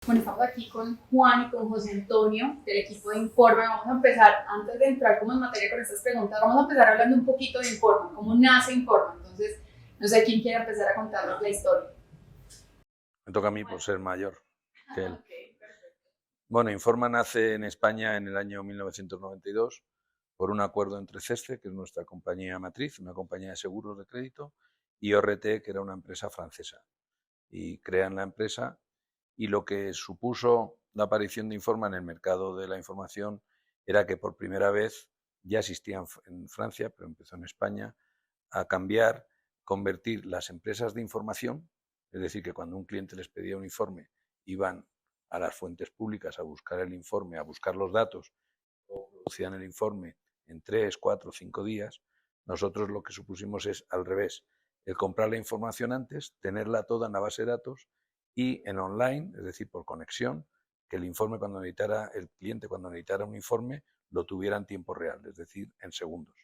Bueno, estamos aquí con Juan y con José Antonio del equipo de Informa. Vamos a empezar, antes de entrar como en materia con estas preguntas, vamos a empezar hablando un poquito de Informa, cómo nace Informa. Entonces, no sé quién quiere empezar a contarnos la historia. Me toca a mí por ser mayor que él. Okay, perfecto. Bueno, Informa nace en España en el año 1992 por un acuerdo entre CESCE, que es nuestra compañía matriz, una compañía de seguros de crédito, y ORT, que era una empresa francesa. Y crean la empresa y lo que supuso la aparición de Informa en el mercado de la información era que por primera vez ya existía en Francia, pero empezó en España, a cambiar, convertir las empresas de información, es decir, que cuando un cliente les pedía un informe, iban a las fuentes públicas a buscar el informe, a buscar los datos, o producían el informe en 3, 4, 5 días. Nosotros lo que supusimos es al revés, el comprar la información antes, tenerla toda en la base de datos y en online, es decir, por conexión, que el informe cuando necesitara, el cliente cuando necesitara un informe, lo tuviera en tiempo real, es decir, en segundos.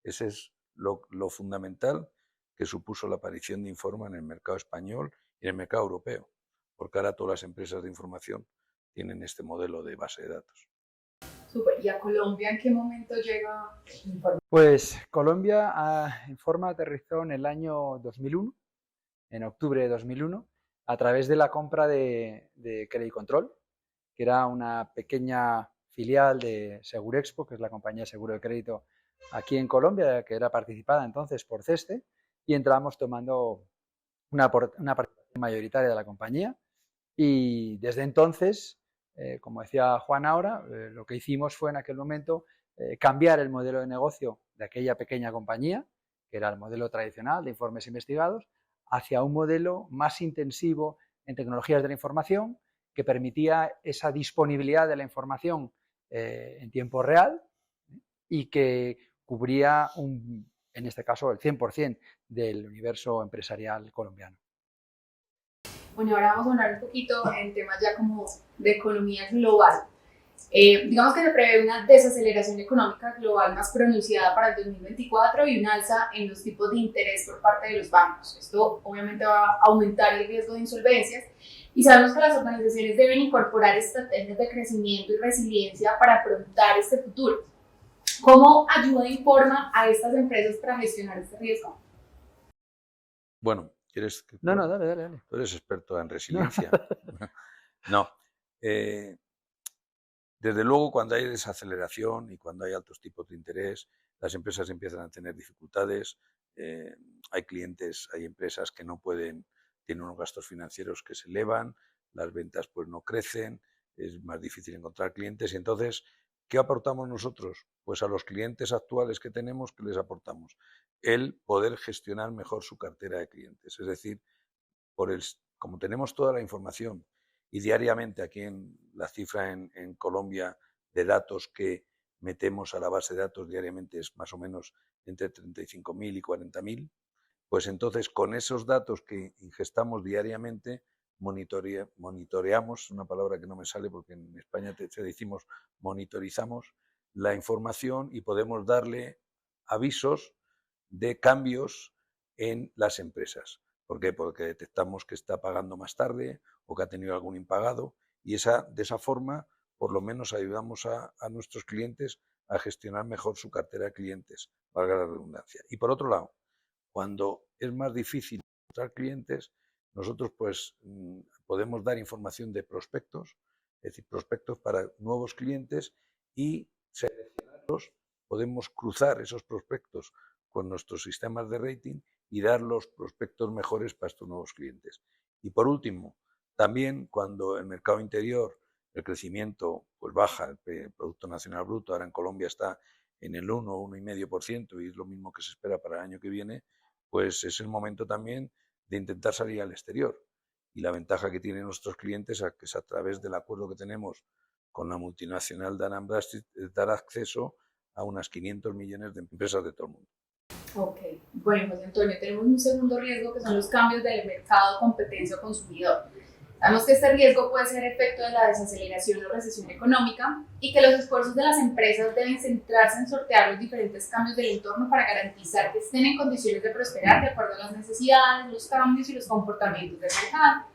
Ese es lo fundamental que supuso la aparición de Informa en el mercado español y en el mercado europeo, porque ahora todas las empresas de información tienen este modelo de base de datos. Súper. ¿Y a Colombia en qué momento llega Informa? Pues Colombia Informa aterrizó en el año 2001, en octubre de 2001, a través de la compra de Credit Control, que era una pequeña filial de Segurexpo, que es la compañía de seguro de crédito aquí en Colombia, que era participada entonces por CESCE, y entramos tomando una participación mayoritaria de la compañía. Y desde entonces, como decía Juan ahora, lo que hicimos fue en aquel momento cambiar el modelo de negocio de aquella pequeña compañía, que era el modelo tradicional de informes investigados, hacia un modelo más intensivo en tecnologías de la información, que permitía esa disponibilidad de la información en tiempo real y que cubría, en este caso, el 100% del universo empresarial colombiano. Bueno, ahora vamos a hablar un poquito en temas ya como de economía global. Digamos que se prevé una desaceleración económica global más pronunciada para el 2024 y un alza en los tipos de interés por parte de los bancos. Esto obviamente va a aumentar el riesgo de insolvencias y sabemos que las organizaciones deben incorporar estrategias de crecimiento y resiliencia para afrontar este futuro. ¿Cómo ayuda Informa a estas empresas para gestionar este riesgo? Bueno, ¿quieres que No, dale, dale. Tú eres experto en No. resiliencia. No. Desde luego, cuando hay desaceleración y cuando hay altos tipos de interés, las empresas empiezan a tener dificultades. Hay clientes, hay empresas que no pueden, tienen unos gastos financieros que se elevan, las ventas pues no crecen, es más difícil encontrar clientes. Y entonces, ¿qué aportamos nosotros? Pues a los clientes actuales que tenemos, ¿qué les aportamos? El poder gestionar mejor su cartera de clientes. Es decir, como tenemos toda la información y diariamente aquí en la cifra en Colombia de datos que metemos a la base de datos diariamente es más o menos entre 35.000 y 40.000, pues entonces con esos datos que ingestamos diariamente monitoreamos, una palabra que no me sale porque en España te decimos monitorizamos la información y podemos darle avisos de cambios en las empresas. ¿Por qué? Porque detectamos que está pagando más tarde o que ha tenido algún impagado y de esa forma por lo menos ayudamos a nuestros clientes a gestionar mejor su cartera de clientes, valga la redundancia. Y por otro lado, cuando es más difícil encontrar clientes, nosotros pues podemos dar información de prospectos, es decir, prospectos para nuevos clientes y seleccionarlos, podemos cruzar esos prospectos con nuestros sistemas de rating y dar los prospectos mejores para estos nuevos clientes. Y por último, también cuando el mercado interior, el crecimiento pues baja, el Producto Nacional Bruto, ahora en Colombia está en el 1 o 1,5% y es lo mismo que se espera para el año que viene, pues es el momento también de intentar salir al exterior. Y la ventaja que tienen nuestros clientes es a través del acuerdo que tenemos con la multinacional Dun & Bradstreet, es dar acceso a unas 500 millones de empresas de todo el mundo. Ok, bueno, José Antonio, tenemos un segundo riesgo que son los cambios del mercado, competencia o consumidor. Sabemos que este riesgo puede ser efecto de la desaceleración o recesión económica y que los esfuerzos de las empresas deben centrarse en sortear los diferentes cambios del entorno para garantizar que estén en condiciones de prosperar de acuerdo a las necesidades, los cambios y los comportamientos del mercado.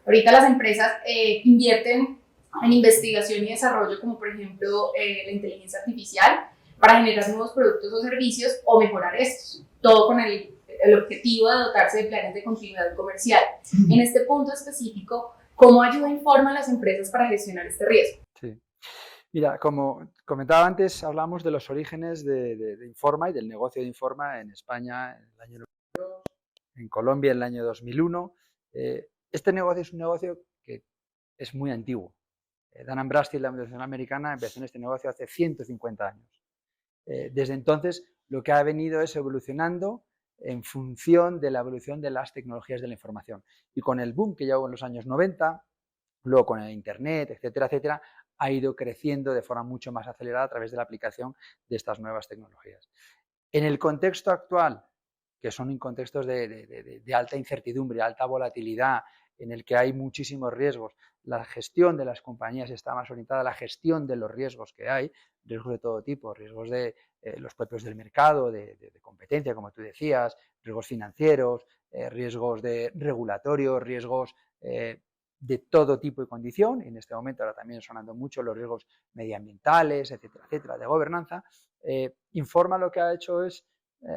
Ahorita las empresas invierten en investigación y desarrollo, como por ejemplo la inteligencia artificial, para generar nuevos productos o servicios o mejorar estos, todo con el objetivo de dotarse de planes de continuidad comercial. En este punto específico, ¿cómo ayuda Informa a las empresas para gestionar este riesgo? Sí. Mira, como comentaba antes, hablamos de los orígenes de Informa y del negocio de Informa en España en el año 92, en Colombia en el año 2001. Este negocio es un negocio que es muy antiguo. Dun & Bradstreet, la multinacional americana, empezó en este negocio hace 150 años. Desde entonces, lo que ha venido es evolucionando en función de la evolución de las tecnologías de la información. Y con el boom que ya hubo en los años 90, luego con el Internet, etcétera, etcétera, ha ido creciendo de forma mucho más acelerada a través de la aplicación de estas nuevas tecnologías. En el contexto actual, que son contextos de alta incertidumbre, alta volatilidad, en el que hay muchísimos riesgos, la gestión de las compañías está más orientada a la gestión de los riesgos que hay, riesgos de todo tipo, riesgos de los propios del mercado, de competencia, como tú decías, riesgos financieros, riesgos de regulatorios, riesgos de todo tipo y condición. En este momento ahora también sonando mucho los riesgos medioambientales, etcétera, etcétera, de gobernanza. Informa lo que ha hecho es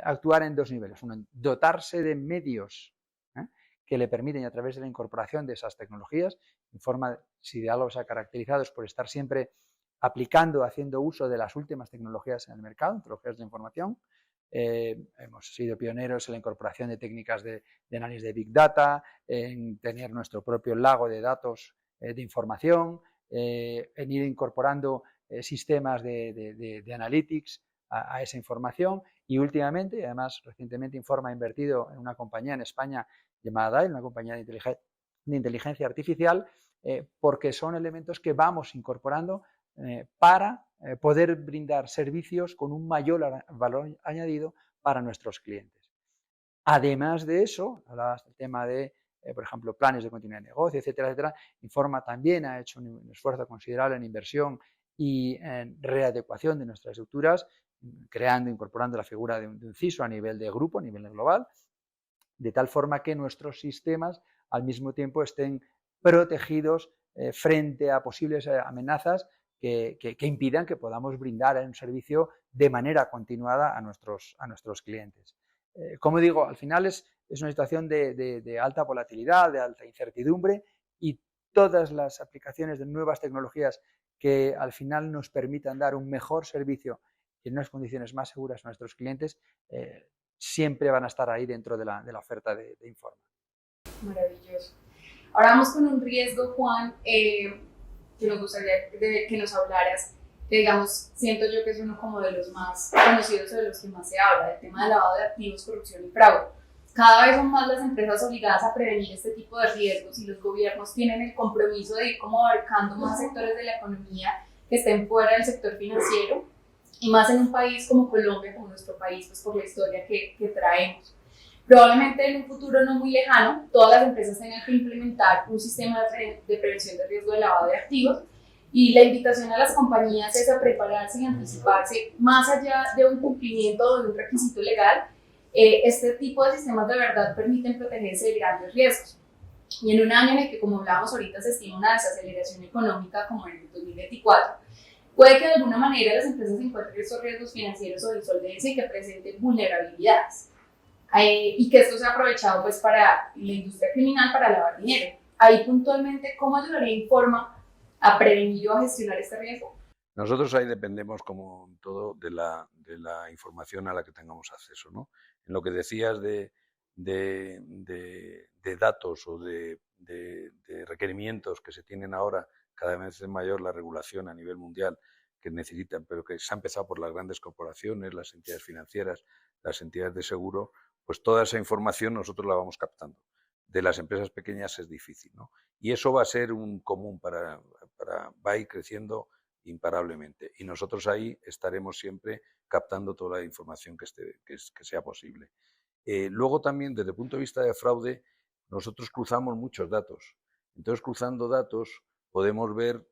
actuar en dos niveles. Uno, dotarse de medios que le permiten, a través de la incorporación de esas tecnologías, Informa, si de algo se ha caracterizado, es por estar siempre aplicando, haciendo uso de las últimas tecnologías en el mercado, tecnologías de información. Hemos sido pioneros en la incorporación de técnicas de análisis de Big Data, en tener nuestro propio lago de datos de información, en ir incorporando sistemas de analytics a esa información y últimamente, además recientemente Informa ha invertido en una compañía en España llamada DAIL, una compañía de inteligencia artificial, porque son elementos que vamos incorporando para poder brindar servicios con un mayor valor añadido para nuestros clientes. Además de eso, hablabas del tema de, por ejemplo, planes de continuidad de negocio, etcétera, etcétera. Informa también ha hecho un esfuerzo considerable en inversión y en readecuación de nuestras estructuras, creando, incorporando la figura de un CISO a nivel de grupo, a nivel global, de tal forma que nuestros sistemas al mismo tiempo estén protegidos frente a posibles amenazas que impidan que podamos brindar un servicio de manera continuada a nuestros clientes. Como digo, al final es una situación de alta volatilidad, de alta incertidumbre y todas las aplicaciones de nuevas tecnologías que al final nos permitan dar un mejor servicio y en unas condiciones más seguras a nuestros clientes, siempre van a estar ahí dentro de la oferta de Informa. Maravilloso. Ahora vamos con un riesgo, Juan, que nos gustaría que nos hablaras, que digamos, siento yo que es uno como de los más conocidos o de los que más se habla, el tema del lavado de activos, corrupción y fraude. Cada vez son más las empresas obligadas a prevenir este tipo de riesgos y los gobiernos tienen el compromiso de ir como abarcando más sectores de la economía que estén fuera del sector financiero y más en un país como Colombia, como nuestro país, pues por la historia que traemos. Probablemente en un futuro no muy lejano, todas las empresas tengan que implementar un sistema de prevención de riesgo de lavado de activos y la invitación a las compañías es a prepararse y anticiparse más allá de un cumplimiento o de un requisito legal. Este tipo de sistemas de verdad permiten protegerse de grandes riesgos. Y en un año en el que, como hablábamos ahorita, se estima una desaceleración económica como en el 2024, puede que de alguna manera las empresas encuentren estos riesgos financieros o de insolvencia y que presenten vulnerabilidades. Y que esto sea aprovechado pues para la industria criminal para lavar dinero. Ahí puntualmente, ¿cómo ayudaría Informa a prevenir o a gestionar este riesgo? Nosotros ahí dependemos, como todo, de la información a la que tengamos acceso, ¿no? En lo que decías de datos o de requerimientos que se tienen ahora, cada vez es mayor la regulación a nivel mundial que necesitan, pero que se ha empezado por las grandes corporaciones, las entidades financieras, las entidades de seguro, pues toda esa información nosotros la vamos captando. De las empresas pequeñas es difícil, ¿no? Y eso va a ser un común va a ir creciendo imparablemente. Y nosotros ahí estaremos siempre captando toda la información que sea posible. Luego también, desde el punto de vista de fraude, nosotros cruzamos muchos datos. Entonces, cruzando datos, podemos ver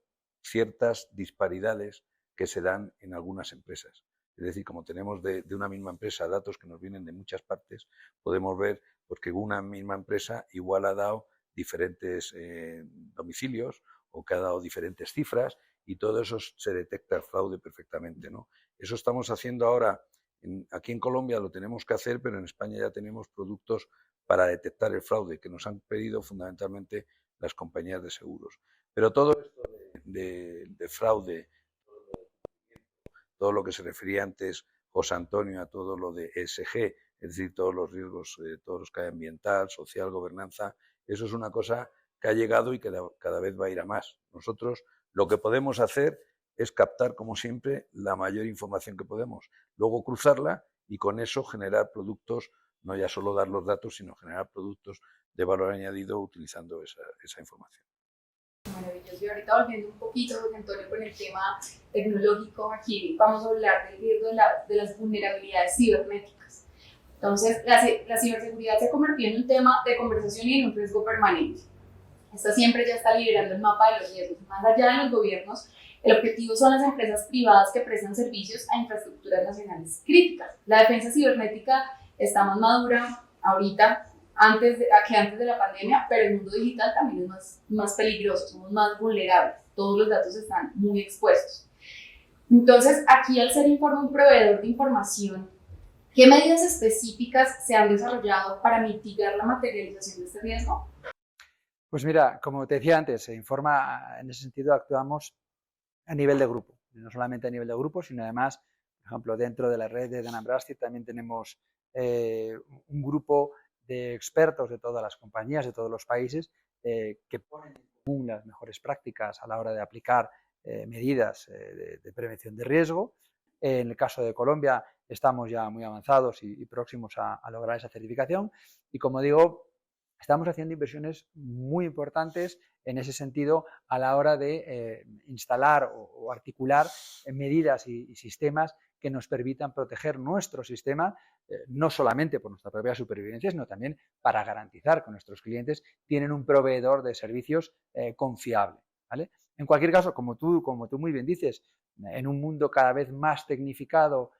ciertas disparidades que se dan en algunas empresas. Es decir, como tenemos de una misma empresa datos que nos vienen de muchas partes, podemos ver pues, que una misma empresa igual ha dado diferentes domicilios o que ha dado diferentes cifras y todo eso se detecta el fraude perfectamente, ¿no? Eso estamos haciendo ahora. Aquí en Colombia lo tenemos que hacer, pero en España ya tenemos productos para detectar el fraude que nos han pedido fundamentalmente las compañías de seguros. Pero todo esto de fraude, todo lo que se refería antes José Antonio a todo lo de ESG, es decir, todos los riesgos, todos los que hay ambiental, social, gobernanza, eso es una cosa que ha llegado y que cada vez va a ir a más. Nosotros lo que podemos hacer es captar, como siempre, la mayor información que podemos, luego cruzarla y con eso generar productos, no ya solo dar los datos, sino generar productos de valor añadido utilizando esa información. Maravilloso. Y ahorita volviendo un poquito, José Antonio, con el tema tecnológico, aquí vamos a hablar del riesgo de las vulnerabilidades cibernéticas. Entonces, la ciberseguridad se ha convertido en un tema de conversación y en un riesgo permanente. Esta siempre ya está liderando el mapa de los riesgos. Más allá de los gobiernos, el objetivo son las empresas privadas que prestan servicios a infraestructuras nacionales críticas. La defensa cibernética está más madura ahorita que antes de la pandemia, pero el mundo digital también es más peligroso, somos más vulnerables, todos los datos están muy expuestos. Entonces, aquí al ser Informa un proveedor de información, ¿qué medidas específicas se han desarrollado para mitigar la materialización de este riesgo? Pues mira, como te decía antes, Informa, en ese sentido actuamos a nivel de grupo, no solamente a nivel de grupo, sino además, por ejemplo, dentro de la red de Dun & Bradstreet también tenemos un grupo de expertos de todas las compañías, de todos los países, que ponen en común las mejores prácticas a la hora de aplicar medidas de prevención de riesgo. En el caso de Colombia estamos ya muy avanzados y próximos a lograr esa certificación y, como digo, estamos haciendo inversiones muy importantes en ese sentido a la hora de instalar o articular medidas y sistemas que nos permitan proteger nuestro sistema, no solamente por nuestra propia supervivencia, sino también para garantizar que nuestros clientes tienen un proveedor de servicios confiable, ¿vale? En cualquier caso, como tú muy bien dices, en un mundo cada vez más tecnificado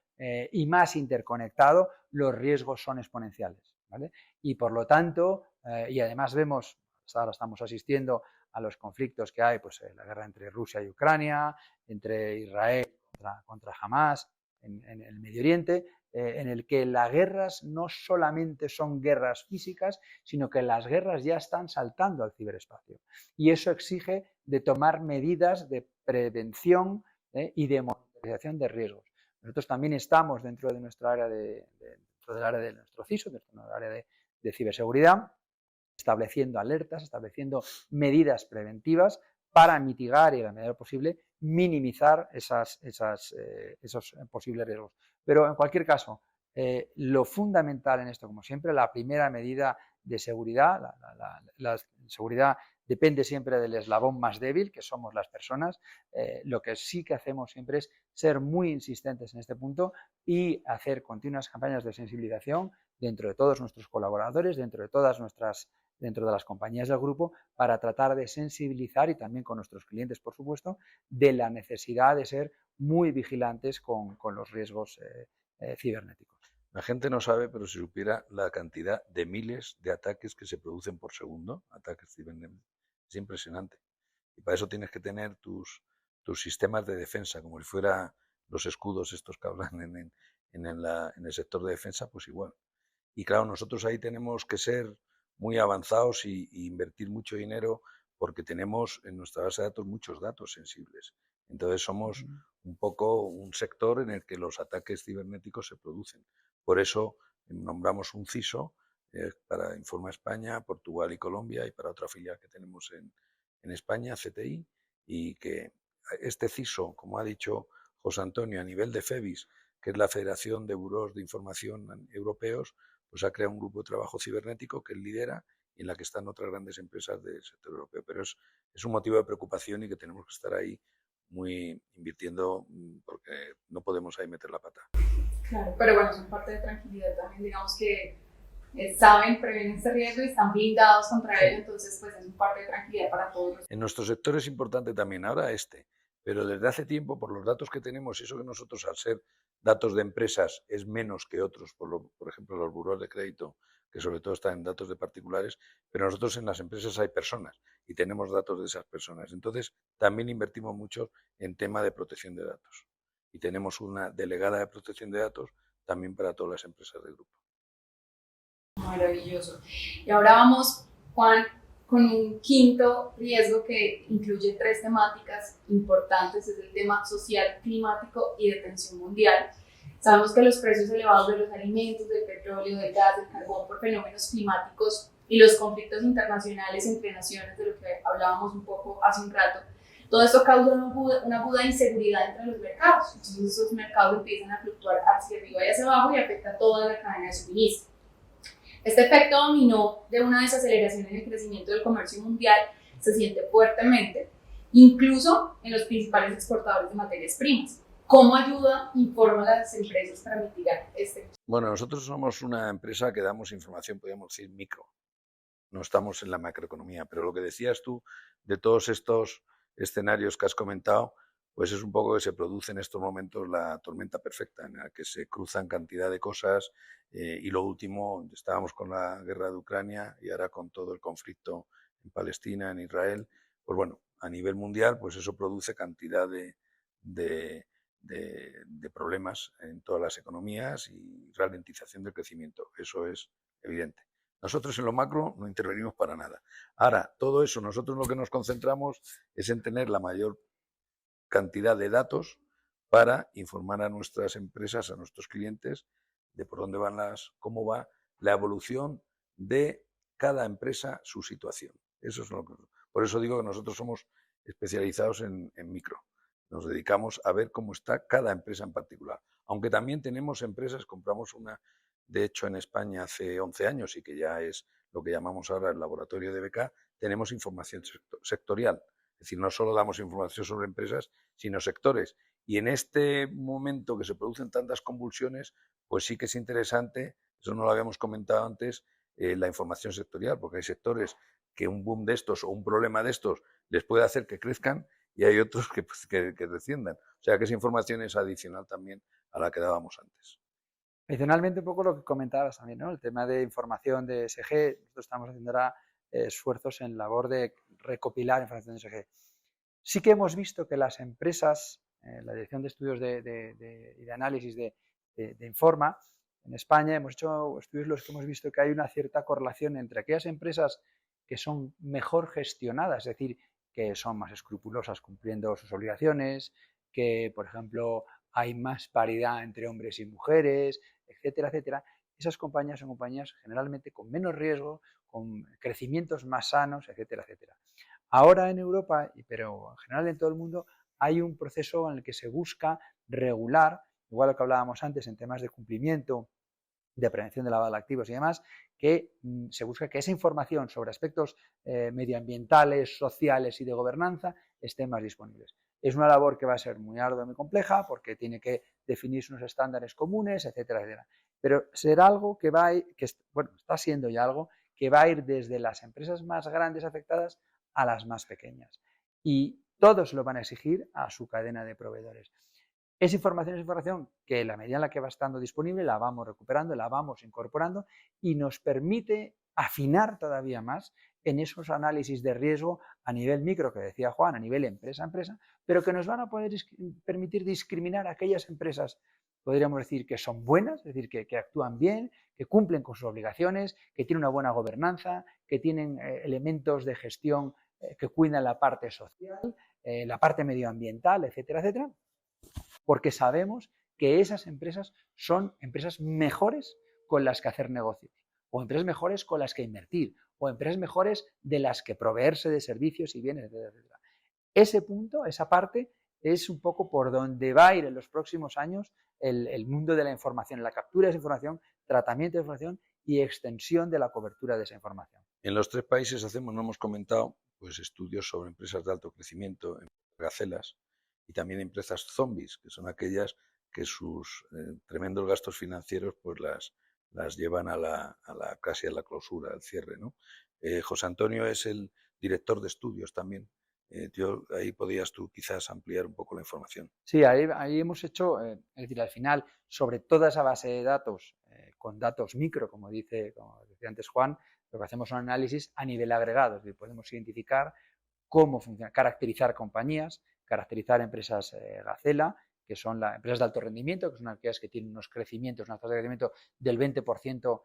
y más interconectado, los riesgos son exponenciales, ¿vale? Y por lo tanto, y además vemos, ahora estamos asistiendo a los conflictos que hay, pues la guerra entre Rusia y Ucrania, entre Israel contra Hamas, en el Medio Oriente, en el que las guerras no solamente son guerras físicas, sino que las guerras ya están saltando al ciberespacio. Y eso exige de tomar medidas de prevención y de monitorización de riesgos. Nosotros también estamos dentro de nuestra área dentro del área de nuestro CISO, dentro del área de ciberseguridad, estableciendo alertas, estableciendo medidas preventivas para mitigar y, en la medida posible, minimizar esos posibles riesgos. Pero, en cualquier caso, lo fundamental en esto, como siempre, la primera medida de seguridad, la seguridad depende siempre del eslabón más débil, que somos las personas. Lo que sí que hacemos siempre es ser muy insistentes en este punto y hacer continuas campañas de sensibilización dentro de todos nuestros colaboradores, dentro de las compañías del grupo, para tratar de sensibilizar, y también con nuestros clientes, por supuesto, de la necesidad de ser muy vigilantes con los riesgos cibernéticos. La gente no sabe, pero si supiera la cantidad de miles de ataques que se producen por segundo, ataques cibernéticos, es impresionante. Y para eso tienes que tener tus sistemas de defensa, como si fuera los escudos estos que hablan en el sector de defensa, pues igual. Y claro, nosotros ahí tenemos que ser muy avanzados y invertir mucho dinero porque tenemos en nuestra base de datos muchos datos sensibles. Entonces somos un poco un sector en el que los ataques cibernéticos se producen. Por eso nombramos un CISO para Informa España, Portugal y Colombia, y para otra filial que tenemos en España, CTI, y que este CISO, como ha dicho José Antonio, a nivel de FEBIS, que es la Federación de Burós de Información Europeos, pues ha creado un grupo de trabajo cibernético que él lidera y en la que están otras grandes empresas del sector europeo. Pero es un motivo de preocupación y que tenemos que estar ahí muy invirtiendo porque no podemos ahí meter la pata. Claro, pero bueno, es una parte de tranquilidad también, digamos que saben, previenen este riesgo y están blindados contra ello, entonces pues es una parte de tranquilidad para todos. En nuestro sector es importante también, ahora pero desde hace tiempo, por los datos que tenemos, y eso que nosotros al ser datos de empresas es menos que otros, por ejemplo los burós de crédito, que sobre todo están en datos de particulares, pero nosotros en las empresas hay personas y tenemos datos de esas personas. Entonces, también invertimos mucho en tema de protección de datos. Y tenemos una delegada de protección de datos también para todas las empresas del grupo. Maravilloso. Y ahora vamos, Juan, con un quinto riesgo que incluye tres temáticas importantes, es el tema social, climático y de tensión mundial. Sabemos que los precios elevados de los alimentos, del petróleo, del gas, del carbón por fenómenos climáticos y los conflictos internacionales entre naciones, de lo que hablábamos un poco hace un rato, todo esto causa una aguda inseguridad entre los mercados. Entonces esos mercados empiezan a fluctuar hacia arriba y hacia abajo y afecta a toda la cadena de suministro. Este efecto dominó de una desaceleración en el crecimiento del comercio mundial se siente fuertemente, incluso en los principales exportadores de materias primas. ¿Cómo ayuda, informa a las empresas para mitigar este? Bueno, nosotros somos una empresa que damos información, podríamos decir, micro. No estamos en la macroeconomía, pero lo que decías tú de todos estos escenarios que has comentado, pues es un poco que se produce en estos momentos la tormenta perfecta, en la que se cruzan cantidad de cosas y lo último, estábamos con la guerra de Ucrania y ahora con todo el conflicto en Palestina, en Israel, pues bueno, a nivel mundial, pues eso produce cantidad de problemas en todas las economías y ralentización del crecimiento, eso es evidente. Nosotros en lo macro no intervenimos para nada. Ahora, todo eso, nosotros lo que nos concentramos es en tener la mayor cantidad de datos para informar a nuestras empresas, a nuestros clientes, de por dónde van cómo va la evolución de cada empresa, su situación. Eso es por eso digo que nosotros somos especializados en micro. Nos dedicamos a ver cómo está cada empresa en particular. Aunque también tenemos empresas, compramos una, de hecho, en España hace 11 años y que ya es lo que llamamos ahora el laboratorio de BK, tenemos información sectorial. Es decir, no solo damos información sobre empresas, sino sectores. Y en este momento que se producen tantas convulsiones, pues sí que es interesante, eso no lo habíamos comentado antes, la información sectorial, porque hay sectores que un boom de estos o un problema de estos les puede hacer que crezcan y hay otros que desciendan. O sea que esa información es adicional también a la que dábamos antes. Adicionalmente, un poco lo que comentabas también, ¿no? El tema de información de ESG. Nosotros estamos haciendo ahora esfuerzos en labor de recopilar información de ESG. Sí que hemos visto que las empresas, la Dirección de Estudios y de Análisis de Informa, en España hemos hecho estudios en los que hemos visto que hay una cierta correlación entre aquellas empresas que son mejor gestionadas, es decir, que son más escrupulosas cumpliendo sus obligaciones, que, por ejemplo, hay más paridad entre hombres y mujeres, etcétera, etcétera. Esas compañías son compañías generalmente con menos riesgo, con crecimientos más sanos, etcétera, etcétera. Ahora en Europa, pero en general en todo el mundo, hay un proceso en el que se busca regular, igual que hablábamos antes en temas de cumplimiento, de prevención de lavado de activos y demás, que se busca que esa información sobre aspectos medioambientales, sociales y de gobernanza estén más disponibles. Es una labor que va a ser muy ardua y muy compleja porque tiene que definirse unos estándares comunes, etcétera, etcétera. Pero será algo que está siendo ya algo que va a ir desde las empresas más grandes afectadas a las más pequeñas. Y todos lo van a exigir a su cadena de proveedores. Esa información es información que en la medida en la que va estando disponible la vamos recuperando, la vamos incorporando y nos permite afinar todavía más en esos análisis de riesgo a nivel micro, que decía Juan, a nivel empresa a empresa, pero que nos van a poder permitir discriminar a aquellas empresas, podríamos decir, que son buenas, es decir, que actúan bien, que cumplen con sus obligaciones, que tienen una buena gobernanza, que tienen elementos de gestión que cuidan la parte social, la parte medioambiental, etcétera, etcétera, porque sabemos que esas empresas son empresas mejores con las que hacer negocios, o empresas mejores con las que invertir, o empresas mejores de las que proveerse de servicios y bienes, etcétera, etcétera. Ese punto, esa parte, es un poco por donde va a ir en los próximos años el mundo de la información, la captura de esa información, tratamiento de información y extensión de la cobertura de esa información. En los tres países hacemos, no hemos comentado, pues estudios sobre empresas de alto crecimiento, gacelas, y también empresas zombies, que son aquellas que sus tremendos gastos financieros pues las llevan casi a la clausura, al cierre, ¿no? José Antonio es el director de estudios también. Ahí podías tú quizás ampliar un poco la información. Sí, ahí hemos hecho, es decir, al final, sobre toda esa base de datos con datos micro, como decía antes Juan, lo que hacemos son análisis a nivel agregado, es decir, podemos identificar cómo funciona, caracterizar compañías, caracterizar empresas Gacela, que son las empresas de alto rendimiento, que son aquellas que tienen unos crecimientos, unas tasas de crecimiento del 20%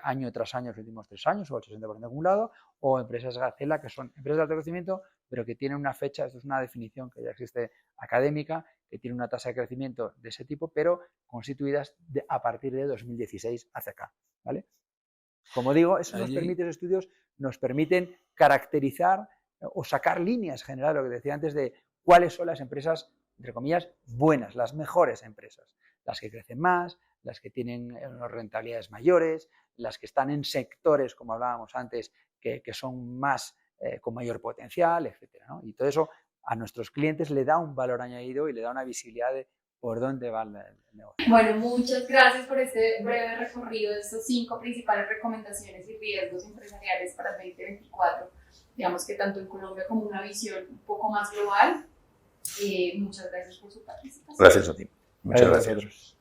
año tras año en los últimos 3 años, o el 60% acumulado, o empresas Gacela, que son empresas de alto crecimiento, pero que tienen una fecha, esto es una definición que ya existe académica, que tiene una tasa de crecimiento de ese tipo, pero constituidas a partir de 2016 hacia acá, ¿vale? Como digo, esos estudios nos permiten caracterizar o sacar líneas generales, lo que decía antes, de cuáles son las empresas, entre comillas, buenas, las mejores empresas, las que crecen más, las que tienen unas rentabilidades mayores, las que están en sectores, como hablábamos antes, que son más con mayor potencial, etcétera, ¿no? Y todo eso a nuestros clientes le da un valor añadido y le da una visibilidad de por dónde va el negocio. Bueno, muchas gracias por este breve recorrido de estos 5 principales recomendaciones y riesgos empresariales para el 2024. Digamos que tanto en Colombia como una visión un poco más global. Muchas gracias por su participación. Gracias a ti. Muchas gracias.